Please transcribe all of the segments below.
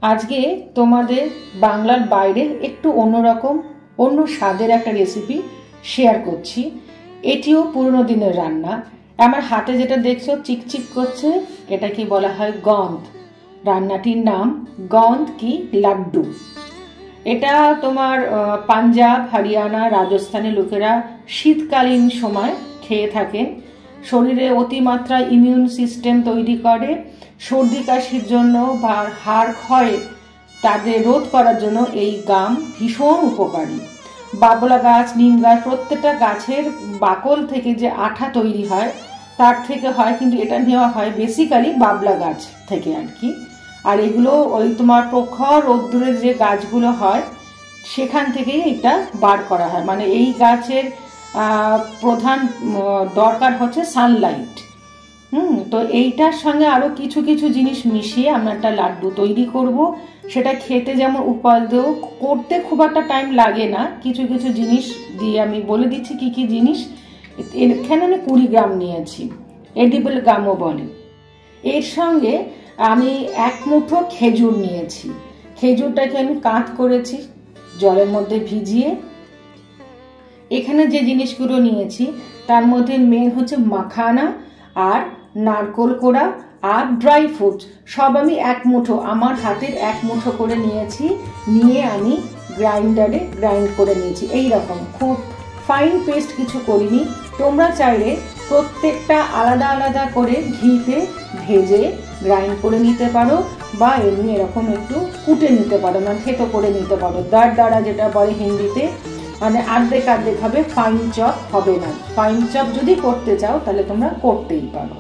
আজকে তোমাদের বাংলার বাইরে একটু অন্যরকম অন্য স্বাদের একটা রেসিপি শেয়ার করছি। এটিও পুরনো দিনের রান্না। আমার হাতে যেটা দেখছো চিকচিক করছে, এটাকে বলা হয় গন্ধ। রান্নাটির নাম গন্ধ কি লাড্ডু। এটা তোমার পাঞ্জাব, হরিয়ানা, রাজস্থানের লোকেরা শীতকালীন সময় খেয়ে থাকেন। শরীরে অতিমাত্রা ইমিউন সিস্টেম তৈরি করে, সর্দি কাশির জন্য বা হাড় ক্ষয় তাদের রোধ করার জন্য এই গাম ভীষণ উপকারী। বাবলা গাছ, নিম গাছ, প্রত্যেকটা গাছের বাকল থেকে যে আঠা তৈরি হয় তার থেকে হয়, কিন্তু এটা নেওয়া হয় বেসিক্যালি বাবলা গাছ থেকে আর কি। আর এগুলো ওই তোমার প্রখর রোদ্দুরের যে গাছগুলো হয় সেখান থেকেই এটা বার করা হয়। মানে এই গাছের প্রধান দরকার হচ্ছে সানলাইট। তো এইটার সঙ্গে আরও কিছু কিছু জিনিস মিশিয়ে আমরা একটা লাড্ডু তৈরি করব। সেটা খেতে যেমন উপাদেয়, করতে খুব একটা টাইম লাগে না। কিছু কিছু জিনিস দিয়ে আমি বলে দিচ্ছি কি কি জিনিস। এখানে আমি 20 গ্রাম নিয়েছি, এডিবল গামও বলে। এর সঙ্গে আমি 1 মুঠো খেজুর নিয়েছি। খেজুরটাকে আমি কাট করেছি জলের মধ্যে ভিজিয়ে। এখানে যে জিনিসগুলো নিয়েছি তার মধ্যে মেন হচ্ছে মাখানা আর নারকোল কোড়া আর ড্রাই ফ্রুটস, সব আমি 1 মুঠো, আমার হাতের 1 মুঠো করে নিয়েছি। নিয়ে আমি গ্রাইন্ডারে গ্রাইন্ড করে নিয়েছি। এই রকম খুব ফাইন পেস্ট কিছু করিনি। তোমরা চাইলে প্রত্যেকটা আলাদা আলাদা করে ঘিতে ভেজে গ্রাইন্ড করে নিতে পারো, বা এমনি এরকম একটু কুটে নিতে পারো, মানে থেতো করে নিতে পারো। দাঁড়া যেটা বলে হিন্দিতে, মানে আর্ধেক আর্ধেক হবে, ফাইন চপ হবে না। ফাইন চপ যদি করতে চাও তাহলে তোমরা করতেই পারো।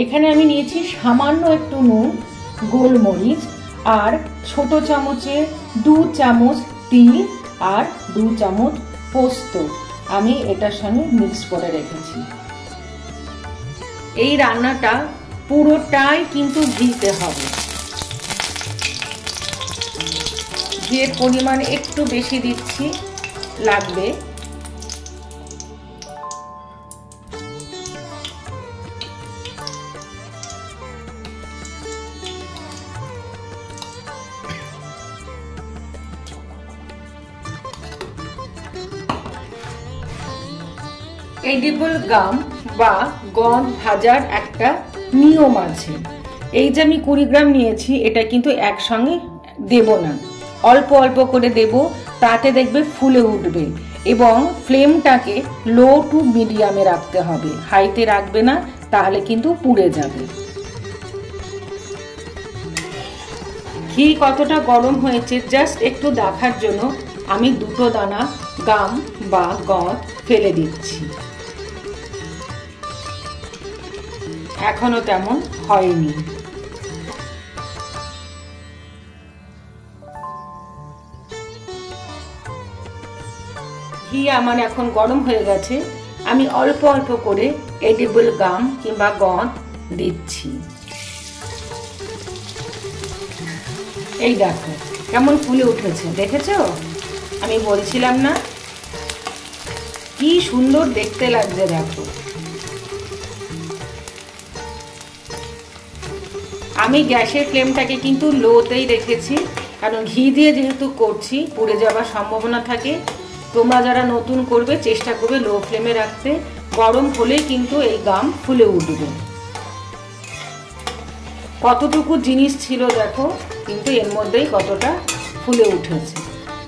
এখানে আমি নিয়েছি সামান্য একটু নুন, গোলমরিচ আর ছোট চামচে 2 চামচ তিল আর 2 চামচ পোস্ত আমি এটার সঙ্গে মিক্স করে রেখেছি। এই রান্নাটা পুরোটাই কিন্তু ঘিতে হবে। ঘিয়ের পরিমাণ একটু বেশি দিচ্ছি, লাগবে। এডিবল গাম বা গন্ধ ভাজার একটা নিয়ম আছে। এই যে আমি 20 গ্রাম নিয়েছি, এটা কিন্তু একসঙ্গে দেব না, অল্প অল্প করে দেব। তাতে দেখবে ফুলে উঠবে। এবং ফ্লেমটাকে লো টু মিডিয়ামে রাখতে হবে, হাইতে রাখবে না, তাহলে কিন্তু পুড়ে যাবে। ঘি কতটা গরম হয়েছে জাস্ট একটু দেখার জন্য আমি 2 দানা গাম বা গন্ধ ফেলে দিচ্ছি। এখনো তেমন হয়নি। ঘি আমার এখন গরম হয়ে গেছে। আমি অল্প অল্প করে এডিবল গাম কিংবা গন্ধ দিচ্ছি। এই দেখো কেমন ফুলে উঠেছে, দেখেছো? আমি বলছিলাম না কি সুন্দর দেখতে লাগছে, দেখো। আমি গ্যাসের ফ্লেমটাকে কিন্তু লোতেই রেখেছি, কারণ ঘি দিয়ে যেহেতু করছি পুড়ে যাওয়ার সম্ভাবনা থাকে। তোমরা যারা নতুন করবে চেষ্টা করবে লো ফ্লেমে রাখতে। গরম হলেই কিন্তু এই গাম ফুলে উঠবে। কতটুকু জিনিস ছিল দেখো, কিন্তু এর মধ্যেই কতটা ফুলে উঠেছে।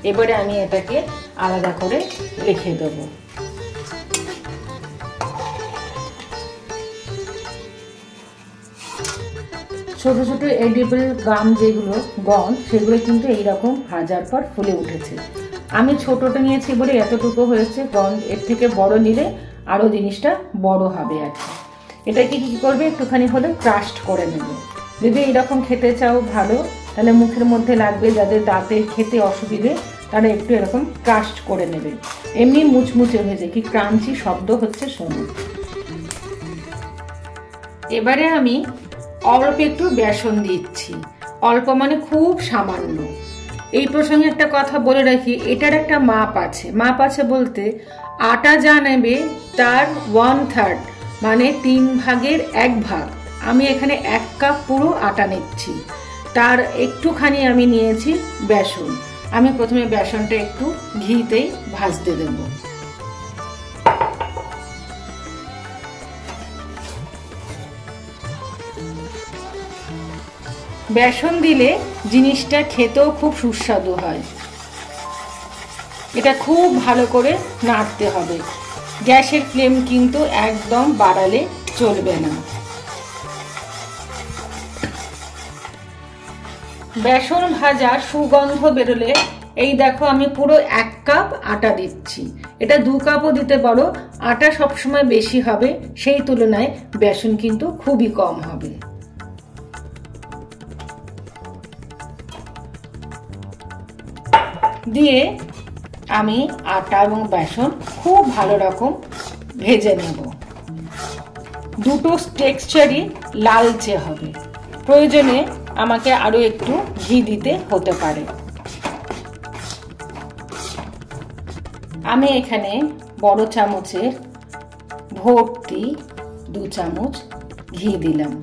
এবারে আমি এটাকে আলাদা করে রেখে দেবো। ছোট ছোট এডিবল গাম যেগুলো গন্ধ, সেগুলো কিন্তু এইরকম ভাজার পর ফুলে উঠেছে। আমি ছোটটা নিয়েছি বলে এতটুকু হয়েছে। গন্ধ এর থেকে বড় নিলে আরও জিনিসটা বড় হবে আর কি। এটাকে কী করবে, একটুখানি হলে ক্রাস্ট করে নেবে। যদি এইরকম খেতে চাও ভালো, তাহলে মুখের মধ্যে লাগবে, যাদের দাঁতে খেতে অসুবিধে তারা একটু এরকম ক্রাস্ট করে নেবে। এমনি মুচমুচে হয়েছে, কি ক্রাঞ্চি শব্দ হচ্ছে শোনো। এবারে আমি অল্প একটু বেসন দিচ্ছি, অল্প মানে খুব সামান্য। এই প্রসঙ্গে একটা কথা বলে রাখি, এটার একটা মাপ আছে। মাপ আছে বলতে আটা যা নেবে তার 1/3 মানে 3 ভাগের 1 ভাগ। আমি এখানে 1 কাপ পুরো আটা নিচ্ছি। তার একটুখানি আমি নিয়েছি বেসন। আমি প্রথমে বেসনটা একটু ঘিতেই ভাজতে দেব। বেসন দিলে জিনিসটা খেতেও খুব সুস্বাদু হয়। এটা খুব ভালো করে নাড়তে হবে। গ্যাসের ফ্লেম কিন্তু একদম বাড়ালে চলবে না। বেসন ভাজার সুগন্ধ বেরোলে এই দেখো আমি পুরো 1 কাপ আটা দিচ্ছি। এটা 2 কাপও দিতে পারো। আটা সবসময় বেশি হবে, সেই তুলনায় বেসন কিন্তু খুবই কম হবে। দিয়ে আমি আটা এবং বেসন খুব ভালো রকম ভেজে নেব। দুটো টেক্সচারই লালচে হবে। প্রয়োজনে আমাকে আরো একটু ঘি দিতে হতে পারে। আমি এখানে বড় চামচের ভর্তি 2 চামচ ঘি দিলাম।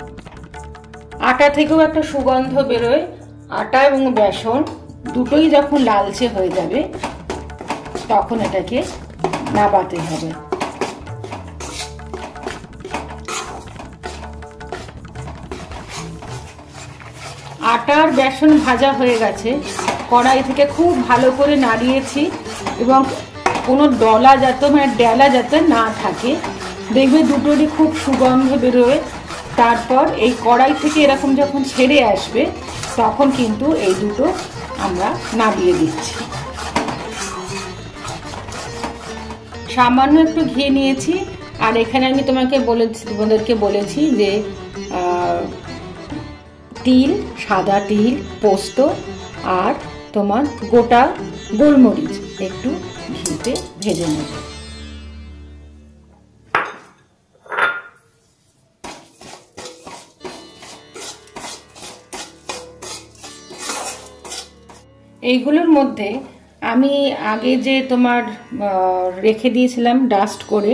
আটা থেকেও একটা সুগন্ধ বেরোয়। আটা এবং বেসন দুটোই যখন লালচে হয়ে যাবে তখন এটাকে নাবাতে হবে। আটার বেসন ভাজা হয়ে গেছে। কড়াই থেকে খুব ভালো করে নাড়িয়েছি এবং কোনো ডলা যাতে ডেলা যাতে না থাকে। দেখবে দুটোরই খুব সুগন্ধ বেরোয়। তারপর এই কড়াই থেকে এরকম যখন ছেড়ে আসবে তখন কিন্তু এই দুটো আমরা নামিয়ে দিচ্ছি। সামান্য একটু ঘি নিয়েছি। আর এখানে আমি তোমাদেরকে বলেছি যে তিল, সাদা তিল, পোস্ত আর তোমার গোটা গোলমরিচ একটু ঘিতে ভেজে নেব। এইগুলোর মধ্যে আমি আগে যে তোমার রেখে দিয়েছিলাম ডাস্ট করে,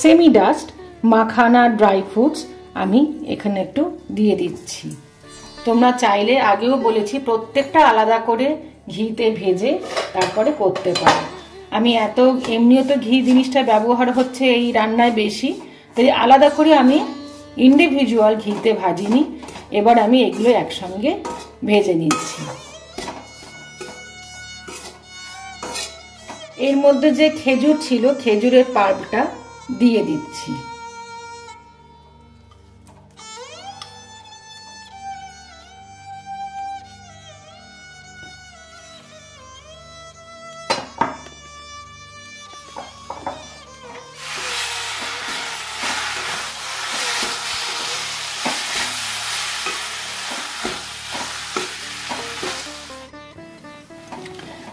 semi dust makhana dry fruits আমি এখানে একটু দিয়ে দিচ্ছি। তোমরা চাইলে আগেও বলেছি প্রত্যেকটা আলাদা করে ঘিতে ভেজে তারপরে করতে পারো। আমি এমনিও তো ঘি জিনিসটা ব্যবহার হচ্ছে এই রান্নায় বেশি, তাই আলাদা করে আমি ইন্ডিভিজুয়াল ঘিতে ভাজিনি। এবার আমি এগুলো একসঙ্গে ভেজে নিচ্ছি। এর মধ্যে যে খেজুর ছিল, খেজুরের পাল্পটা দিয়ে দিচ্ছি।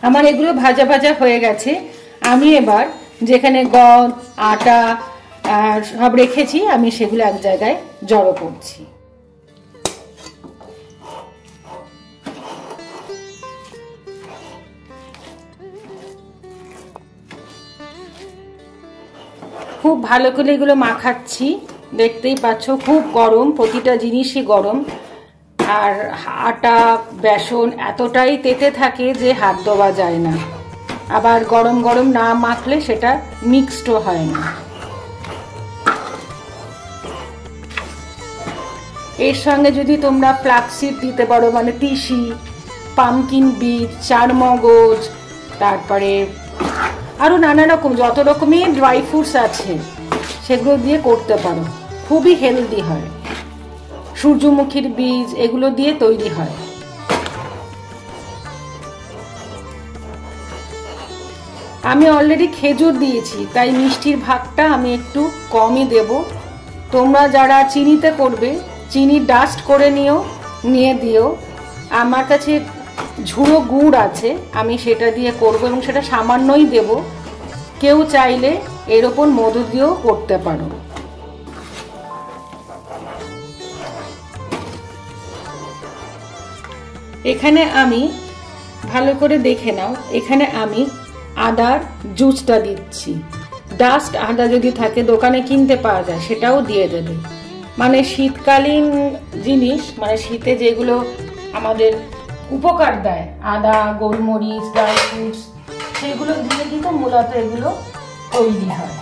আমার এগুলো ভাজা ভাজা হয়ে গেছে। আমি এবার যেখানে গম, আটা আর সব রেখেছি আমি সেগুলো এক জায়গায় জড়ো করছি। খুব ভালো করে এগুলো মাখাচ্ছি। দেখতেই পাচ্ছ খুব গরম, প্রতিটা জিনিসই গরম। আর আটা বেসন এতটাই তেতে থাকে যে হাত দেওয়া যায় না। আবার গরম গরম না মাখলে সেটা মিক্সডও হয় না। এর সঙ্গে যদি তোমরা ফ্লাক্সিড দিতে পারো, মানে তিসি, পামকিন বীজ, চারমগজ, তারপরে আরো নানা রকম যত রকমের ড্রাই ফ্রুটস আছে সেগুলো দিয়ে করতে পারো। খুবই হেলদি হয়। সূর্যমুখীর বীজ এগুলো দিয়ে তৈরি হয়। আমি অলরেডি খেজুর দিয়েছি, তাই মিষ্টির ভাগটা আমি একটু কমই দেব। তোমরা যারা চিনিতে করবে চিনি ডাস্ট করে নিয়ে দিও। আমার কাছে ঝুড়ো গুড় আছে, আমি সেটা দিয়ে করব এবং সেটা সামান্যই দেব। কেউ চাইলে এর ওপর মধু দিয়েও করতে পারো। এখানে আমি ভালো করে দেখে নাও, এখানে আমি আদার জুসটা দিচ্ছি। ডাস্ট আদা যদি থাকে দোকানে কিনতে পাওয়া যায় সেটাও দিয়ে দেবে। মানে শীতকালীন জিনিস, মানে শীতে যেগুলো আমাদের উপকার দেয়, আদা, গোলমরিচ, ড্রাই ফ্রুটস, সেগুলো দিয়ে কিন্তু মূলত এগুলো তৈরি হয়।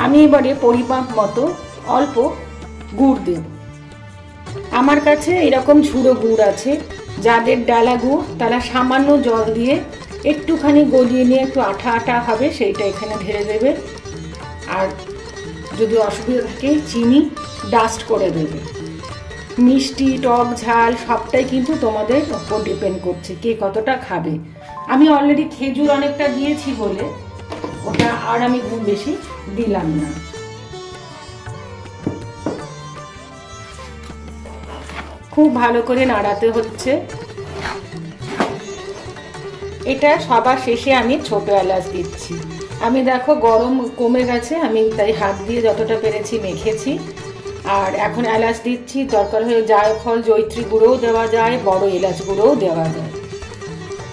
আমি এবারে পরিমাপ মতো অল্প গুড় দেব। আমার কাছে এরকম ঝুড়ো গুড় আছে, যাদের ডালা গুড় তারা সামান্য জল দিয়ে একটুখানি গলিয়ে নিয়ে একটু আঠা আঠা হবে সেইটা এখানে ঢেলে দেবে। আর যদি অসুবিধা থাকে চিনি ডাস্ট করে দেবে। মিষ্টি, টক, ঝাল সবটাই কিন্তু তোমাদের উপর ডিপেন্ড করছে কে কতটা খাবে। আমি অলরেডি খেজুর অনেকটা দিয়েছি বলে ওটা আর আমি খুব বেশি দিলাম না। খুব ভালো করে নাড়াতে হচ্ছে। এটা সবার শেষে আমি ছোট এলাচ দিচ্ছি। আমি দেখো গরম কমে গেছে, আমি তাই হাত দিয়ে যতটা পেরেছি মেখেছি। আর এখন এলাচ দিচ্ছি, দরকার হয়ে জায়ফল, জয়িত্রী গুঁড়োও দেওয়া যায়, বড় এলাচ গুঁড়োও দেওয়া যায়।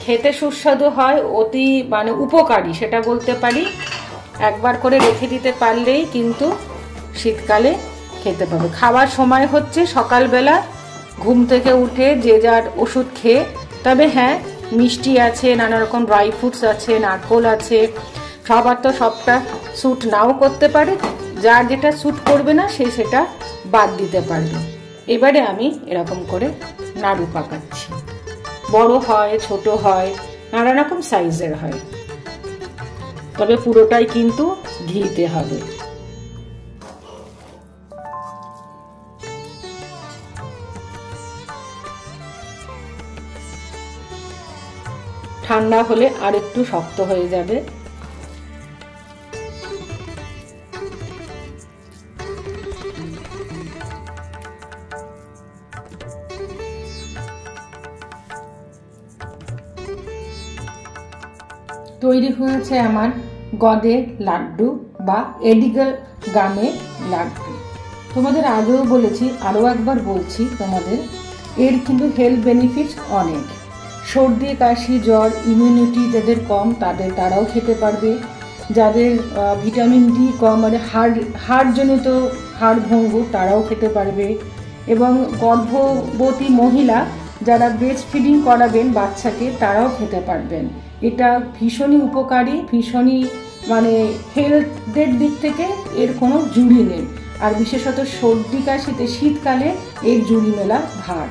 খেতে সুস্বাদু হয়, অতি মানে উপকারী সেটা বলতে পারি। একবার করে রেখে দিতে পারলেই কিন্তু শীতকালে খেতে পাবে। খাওয়ার সময় হচ্ছে সকালবেলা ঘুম থেকে উঠে যে যার ওষুধ খেয়ে। তবে হ্যাঁ, মিষ্টি আছে, নানা রকম ড্রাই ফ্রুটস আছে, নারকোল আছে, সবার তো সবটা স্যুট নাও করতে পারে। যার যেটা স্যুট করবে না সে সেটা বাদ দিতে পারবে। এবারে আমি এরকম করে নাড়ু পাকাচ্ছি। বড় হয়, ছোট হয়, নানা রকম সাইজের হয়, তবে পুরোটাই কিন্তু ঘিতে হবে। ঠান্ডা হলে আর একটু শক্ত হয়ে যাবে। তৈরি হয়েছে আমার গদের লাড্ডু বা এডিবল গামের লাড্ডু। তোমাদের আগেও বলেছি, আরও একবার বলছি তোমাদের, এর কিন্তু হেলথ বেনিফিটস অনেক। সর্দি, কাশি, জ্বর, ইমিউনিটি যাদের কম তারাও খেতে পারবে। যাদের ভিটামিন ডি কম, মানে হাড়জনিত হাড় ভঙ্গু, তারাও খেতে পারবে। এবং গর্ভবতী মহিলা যারা ব্রেস্ট ফিডিং করাবেন বাচ্চাকে, তারাও খেতে পারবেন। এটা ভীষণই উপকারী, ভীষণই মানে হেলথের দিক থেকে এর কোনো জুড়ি নেই। আর বিশেষত সর্দি কাশিতে শীতকালে এর জুড়ি মেলা ভার।